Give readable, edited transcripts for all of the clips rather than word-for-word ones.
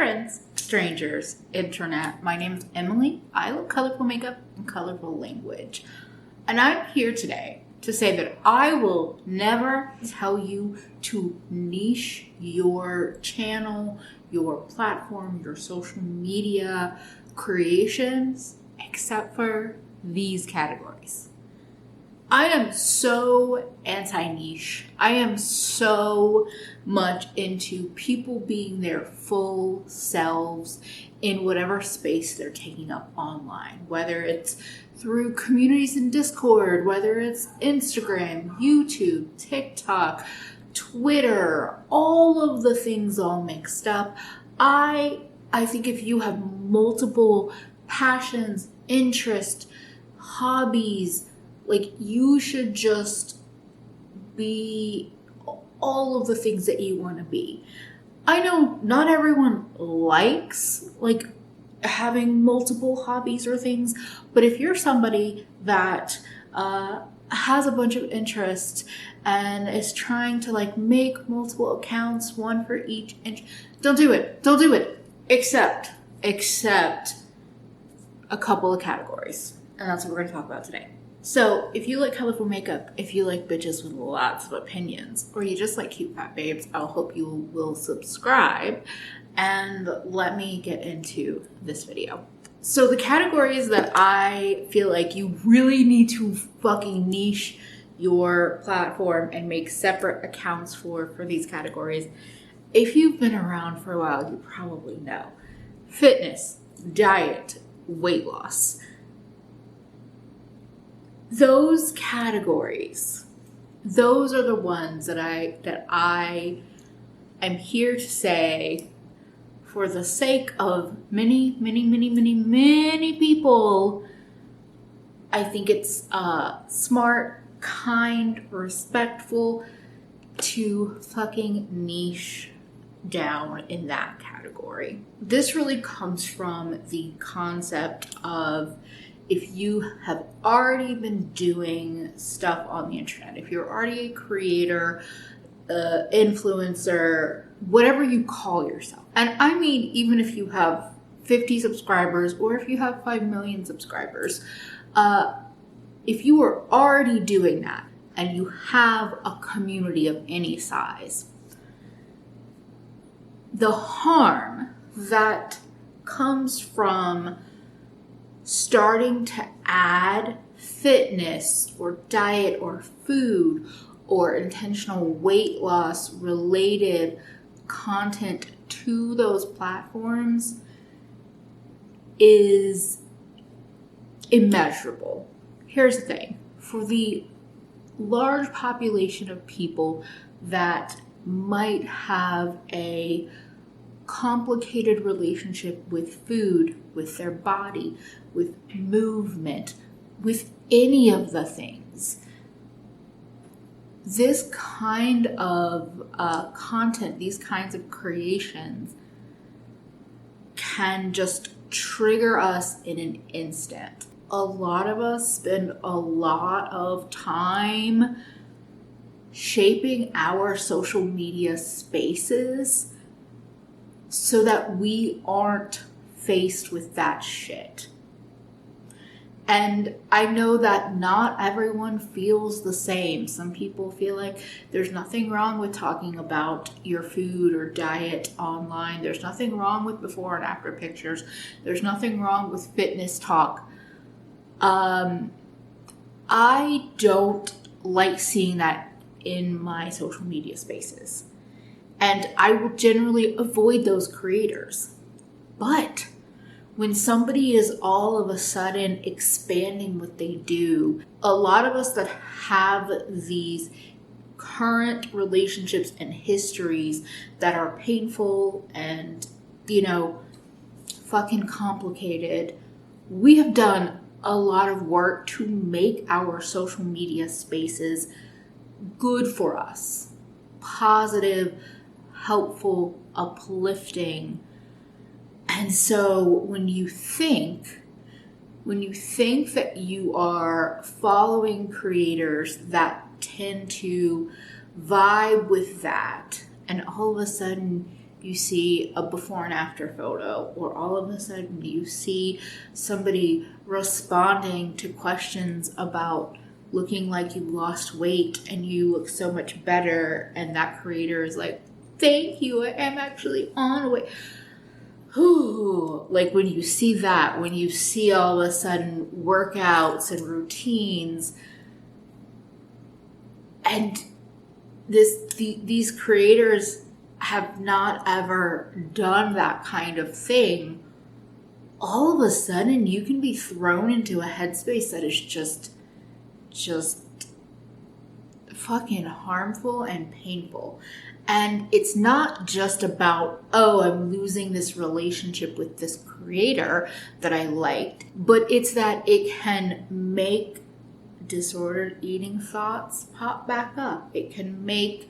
friends, strangers, internet. My name is Emily. I love colorful makeup and colorful language. And I'm here today to say that I will never tell you to niche your channel, your platform, your social media creations, except for these categories. I am so anti-niche. I am so much into people being their full selves in whatever space they're taking up online, whether it's through communities in Discord, whether it's Instagram, YouTube, TikTok, Twitter, all of the things all mixed up. I think if you have multiple passions, interests, hobbies, like, you should just be all of the things that you want to be. I know not everyone likes, like, having multiple hobbies or things, but if you're somebody that has a bunch of interests and is trying to, like, make multiple accounts, one for each don't do it. Don't do it. Except a couple of categories. And that's what we're going to talk about today. So if you like colorful makeup, if you like bitches with lots of opinions, or you just like cute fat babes, I'll hope you will subscribe and let me get into this video. So the categories that I feel like you really need to fucking niche your platform and make separate accounts for these categories. If you've been around for a while, you probably know. Fitness, diet, weight loss. Those categories, those are the ones that I am here to say, for the sake of many people, I think it's smart, kind, respectful to fucking niche down in that category. This really comes from the concept of, if you have already been doing stuff on the internet, if you're already a creator, influencer, whatever you call yourself. And I mean, even if you have 50 subscribers or if you have 5 million subscribers, if you are already doing that and you have a community of any size, the harm that comes from starting to add fitness or diet or food or intentional weight loss related content to those platforms is immeasurable. Here's the thing. For the large population of people that might have a complicated relationship with food, with their body, with movement, with any of the things, this kind of content, these kinds of creations can just trigger us in an instant. A lot of us spend a lot of time shaping our social media spaces so that we aren't faced with that shit. And I know that not everyone feels the same. Some people feel like there's nothing wrong with talking about your food or diet online. There's nothing wrong with before and after pictures. There's nothing wrong with fitness talk. I don't like seeing that in my social media spaces. And I will generally avoid those creators. But when somebody is all of a sudden expanding what they do, a lot of us that have these current relationships and histories that are painful and, fucking complicated, we have done a lot of work to make our social media spaces good for us, positive, helpful, uplifting. And so when you think that you are following creators that tend to vibe with that, and all of a sudden you see a before and after photo, or all of a sudden you see somebody responding to questions about looking like you lost weight and you look so much better, and that creator is like, thank you, I am actually on weight. Whew. Like when you see that, when you see all of a sudden workouts and routines, and these creators have not ever done that kind of thing, all of a sudden you can be thrown into a headspace that is just fucking harmful and painful. And it's not just about, oh, I'm losing this relationship with this creator that I liked, but it's that it can make disordered eating thoughts pop back up. It can make,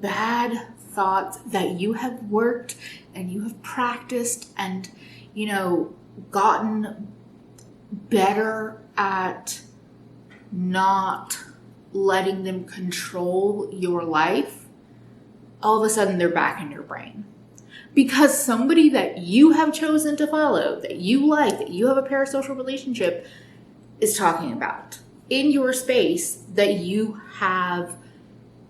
bad thoughts that you have worked and you have practiced and, gotten better at not letting them control your life. All of a sudden they're back in your brain. Because somebody that you have chosen to follow, that you like, that you have a parasocial relationship, is talking about in your space that you have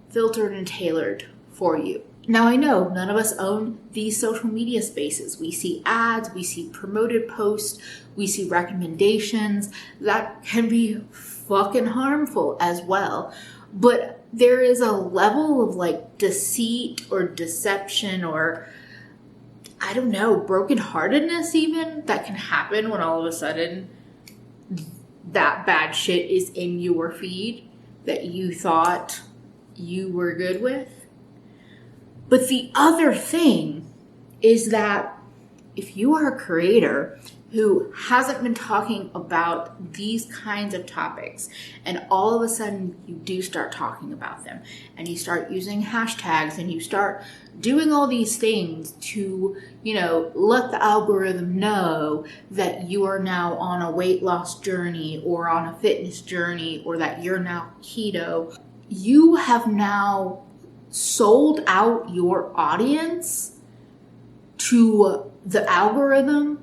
filtered and tailored for you. Now, I know none of us own these social media spaces. We see ads, we see promoted posts, we see recommendations that can be fucking harmful as well. But there is a level of like deceit or deception or, I don't know, brokenheartedness even that can happen when all of a sudden that bad shit is in your feed that you thought you were good with. But the other thing is that if you are a creator who hasn't been talking about these kinds of topics, and all of a sudden you do start talking about them, and you start using hashtags, and you start doing all these things to, let the algorithm know that you are now on a weight loss journey or on a fitness journey, or that you're now keto, you have now sold out your audience to the algorithm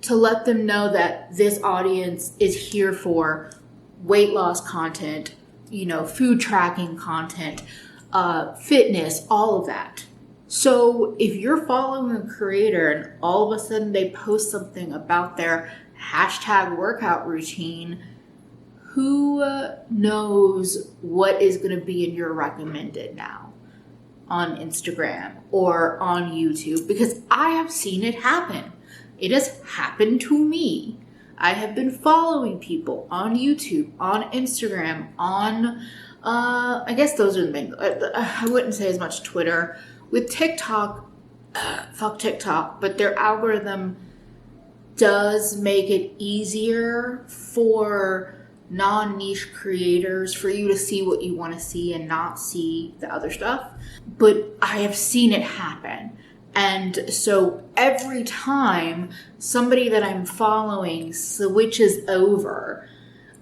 to let them know that this audience is here for weight loss content, food tracking content, fitness, all of that. So if you're following a creator and all of a sudden they post something about their hashtag workout routine, who knows what is going to be in your recommended now on Instagram or on YouTube? Because I have seen it happen. It has happened to me. I have been following people on YouTube, on Instagram, on, I guess those are the main, I wouldn't say as much Twitter. With TikTok, fuck TikTok, but their algorithm does make it easier for non-niche creators for you to see what you want to see and not see the other stuff. But I have seen it happen. And so every time somebody that I'm following switches over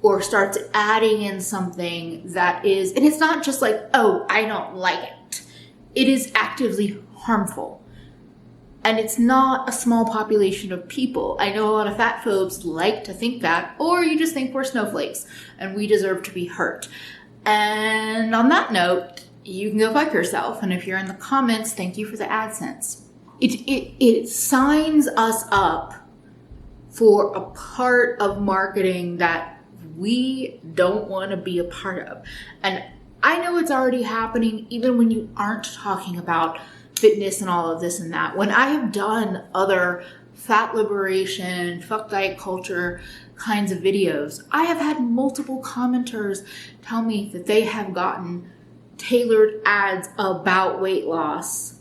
or starts adding in something that is, and it's not just like, oh, I don't like it. It is actively harmful. And it's not a small population of people. I know a lot of fat phobes like to think that, or you just think we're snowflakes and we deserve to be hurt. And on that note, you can go fuck yourself. And if you're in the comments, thank you for the AdSense. It signs us up for a part of marketing that we don't want to be a part of. And I know it's already happening even when you aren't talking about fitness and all of this and that. When I have done other fat liberation, fuck diet culture kinds of videos, I have had multiple commenters tell me that they have gotten tailored ads about weight loss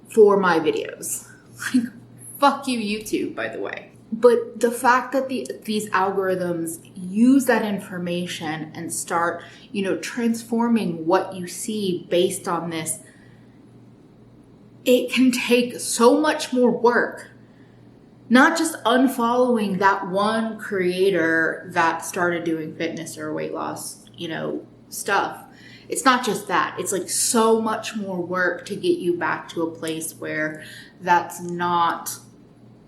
for my videos. Like, fuck you, YouTube, by the way. But the fact that these algorithms use that information and start, transforming what you see based on this, it can take so much more work. Not just unfollowing that one creator that started doing fitness or weight loss, stuff. It's not just that. It's like so much more work to get you back to a place where that's not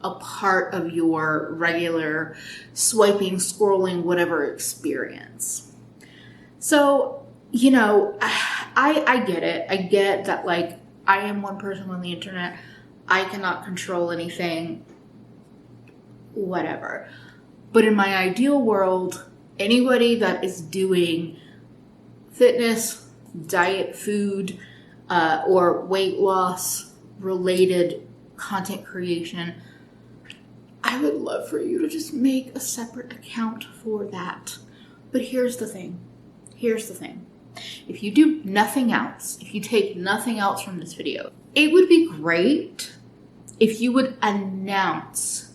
a part of your regular swiping, scrolling, whatever experience. So, you know, I get it. I get that, like, I am one person on the internet. I cannot control anything, whatever. But in my ideal world, anybody that is doing fitness, diet, food, or weight loss related content creation, I would love for you to just make a separate account for that. But here's the thing. If you do nothing else, if you take nothing else from this video, it would be great if you would announce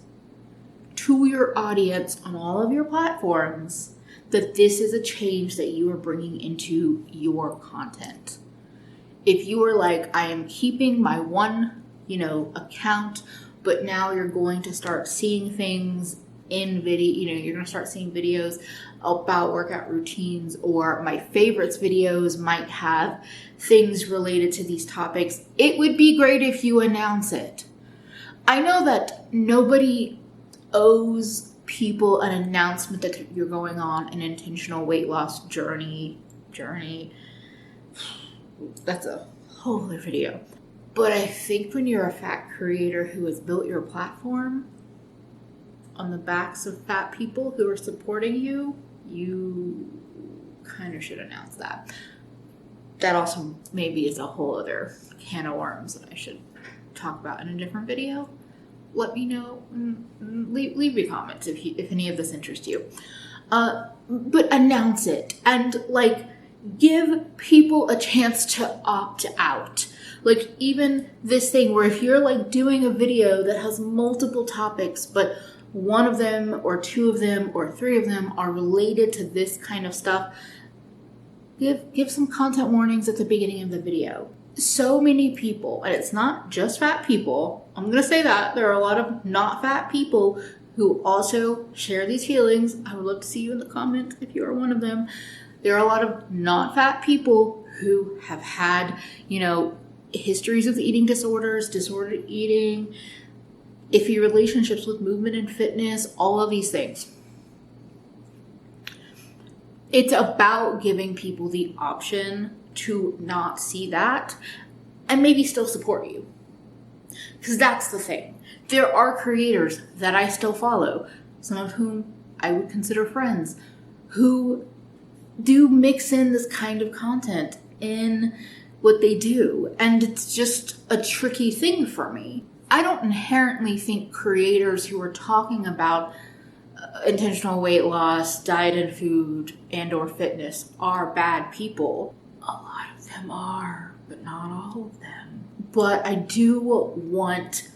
to your audience on all of your platforms that this is a change that you are bringing into your content. If you are like, I am keeping my one, account, but now you're going to start seeing things in video, you're going to start seeing videos about workout routines, or my favorites videos might have things related to these topics. It would be great if you announce it. I know that nobody owes people an announcement that you're going on an intentional weight loss journey. That's a whole other video. But I think when you're a fat creator who has built your platform on the backs of fat people who are supporting you, you kind of should announce that. That also maybe is a whole other can of worms that I should talk about in a different video. Let me know. Leave me comments if any of this interests you. But announce it and give people a chance to opt out. Like even this thing where if you're doing a video that has multiple topics, but one of them or two of them or three of them are related to this kind of stuff, give some content warnings at the beginning of the video. So many people, and it's not just fat people, I'm going to say that, there are a lot of not fat people who also share these feelings. I would love to see you in the comments if you are one of them. There are a lot of not fat people who have had, histories of eating disorders, disordered eating, iffy relationships with movement and fitness, all of these things. It's about giving people the option to not see that and maybe still support you. Because that's the thing. There are creators that I still follow, some of whom I would consider friends, who do mix in this kind of content in what they do. And it's just a tricky thing for me. I don't inherently think creators who are talking about intentional weight loss, diet and food, and or fitness are bad people. A lot of them are, but not all of them. But I do want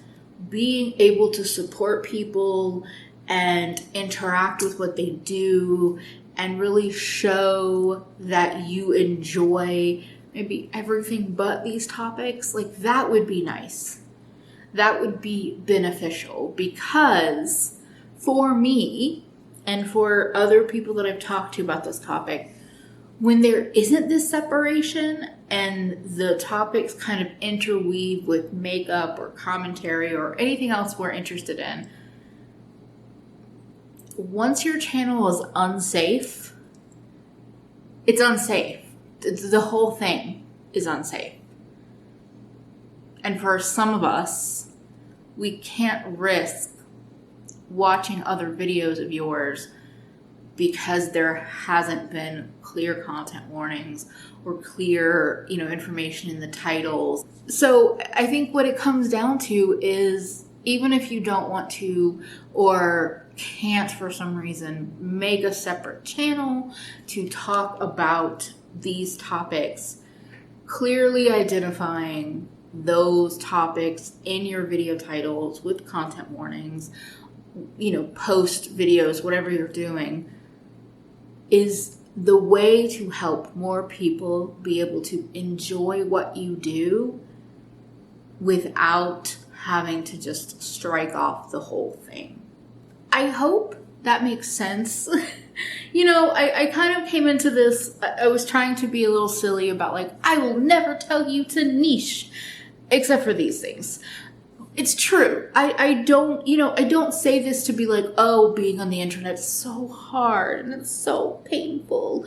being able to support people and interact with what they do and really show that you enjoy maybe everything but these topics. That would be nice. That would be beneficial, because for me and for other people that I've talked to about this topic, when there isn't this separation and the topics kind of interweave with makeup or commentary or anything else we're interested in, once your channel is unsafe, it's unsafe. The whole thing is unsafe. And for some of us, we can't risk watching other videos of yours because there hasn't been clear content warnings or clear, information in the titles. So I think what it comes down to is, even if you don't want to or can't for some reason make a separate channel to talk about these topics, clearly identifying those topics in your video titles with content warnings, post videos, whatever you're doing, is the way to help more people be able to enjoy what you do without having to just strike off the whole thing. I hope that makes sense. You know, I kind of came into this, I was trying to be a little silly about like, I will never tell you to niche, except for these things. It's true. I don't, you know, I don't say this to be like, oh, being on the internet is so hard and it's so painful.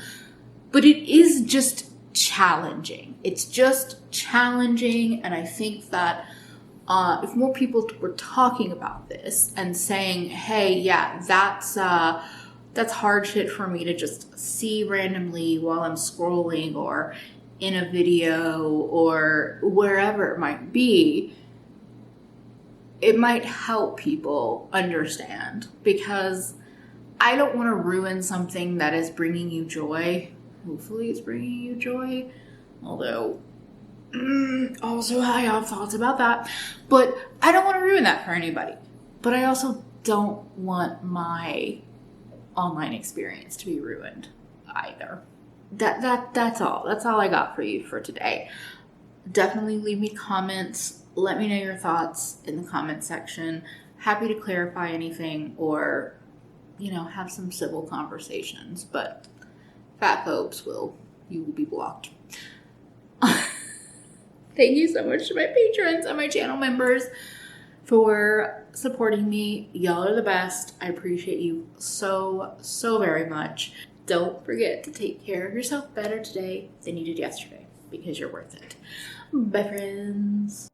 But it is just challenging. It's just challenging. And I think that if more people were talking about this and saying, hey, yeah, that's hard shit for me to just see randomly while I'm scrolling or in a video or wherever it might be, it might help people understand, because I don't want to ruin something that is bringing you joy. Hopefully it's bringing you joy. Although, also I have thoughts about that. But I don't want to ruin that for anybody. But I also don't want my online experience to be ruined either. That's all. That's all I got for you for today. Definitely leave me comments. Let me know your thoughts in the comment section. Happy to clarify anything or, you know, have some civil conversations. But fat phobes you will be blocked. Thank you so much to my patrons and my channel members for supporting me. Y'all are the best. I appreciate you so very much. Don't forget to take care of yourself better today than you did yesterday, because you're worth it. Bye, friends.